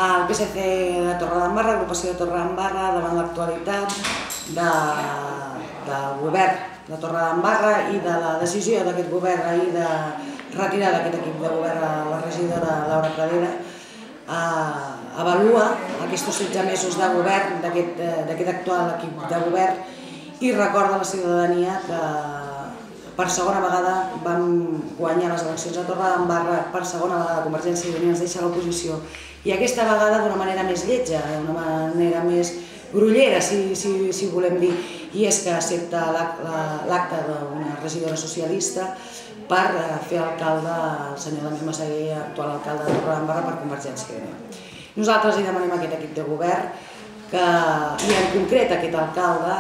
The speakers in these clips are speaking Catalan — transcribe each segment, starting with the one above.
El PSC de Torredembarra, agrupació de Torredembarra, davant l'actualitat del govern de Torredembarra i de la decisió d'aquest govern ahir de retirar d'aquest equip de govern a la regidora Laura Pradera, avalua aquests 16 mesos de govern d'aquest actual equip de govern i recorda a la ciutadania que per segona vegada vam guanyar les eleccions a Torredembarra, per segona vegada Convergència i Unió ens deixa l'oposició i aquesta vegada d'una manera més lletja, d'una manera més grollera, si volem dir, i és que accepta l'acte d'una regidora socialista per fer alcalde el senyor Damià Massaguer, actual alcalde de Torredembarra per Convergència i Unió. Nosaltres li demanem a aquest equip de govern i en concret a aquest alcalde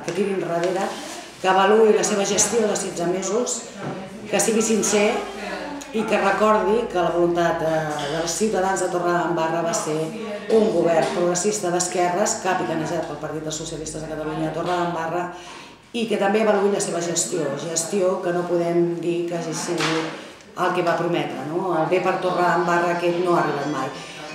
que tiri enrere, que avaluï la seva gestió de 16 mesos, que sigui sincer i que recordi que la voluntat dels ciutadans de Torredembarra va ser un govern progressista d'esquerres capitanejat pel Partit dels Socialistes de Catalunya a Torredembarra i que també avaluï la seva gestió que no podem dir que hagi sigut el que va prometre. El bé per Torredembarra aquest no ha arribat mai.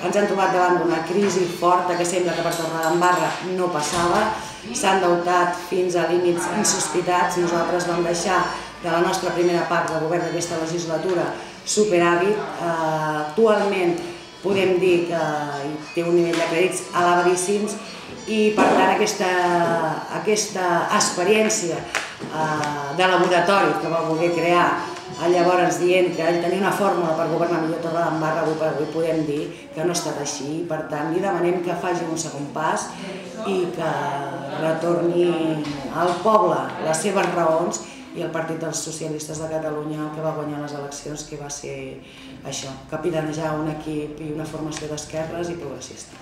Ens hem trobat davant d'una crisi forta que sembla que per Torredembarra no passava, s'ha endeutat fins a límits insospitats. Nosaltres vam deixar de la nostra primera part del govern d'aquesta legislatura superàvit. Actualment podem dir que té un nivell de crèdits elevadíssims i per tant aquesta experiència de laboratori que va voler crear llavors dient que ell tenia una fórmula per governar millor Torredembarra, avui podem dir que no ha estat així. Per tant, li demanem que faci un segon pas i que retorni al poble les seves raons i el Partit dels Socialistes de Catalunya el que va guanyar les eleccions, que va ser això, capitanejar un equip i una formació d'esquerres i progressista.